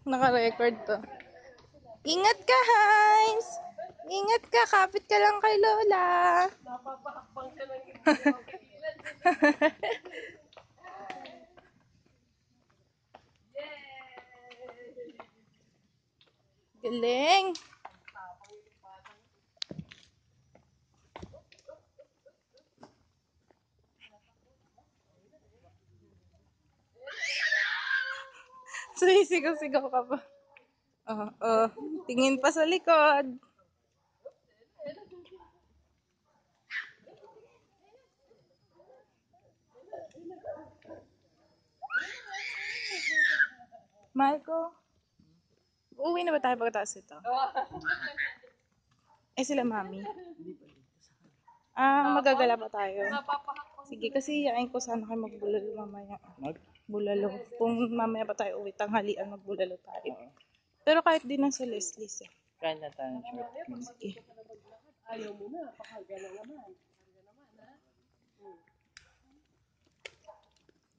Naka-record to. Ingat ka, Hines! Ingat ka, kapit ka lang kay Lola. Napapahakbang ka ng Galing! Sumisigaw-sigaw ka pa. Tingin pa sa likod. Marco, uuwi na ba tayo pagkatapos ito? Sila mami. Magagala pa tayo. Sige, kasi yain ko sana kayo magbulalo mamaya. Bulalo. Kung mamaya pa tayo uwi, tanghalian magbulalo tayo. Pero kahit din na sa Leslie's. Kain na tayo ng short. Sige. Ayaw mo na, pakagala naman.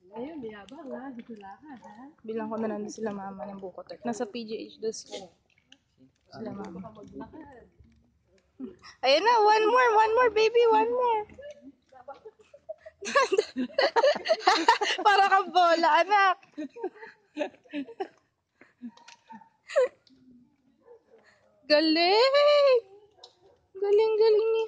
Ngayon, mayabang ha, dito lakad ha. Bilang ko na lang sila mama ng bukot. Nasa PGH dos sila mama. Ayan na, one more baby, one more. Para kang bola, anak. Galing! Galing ni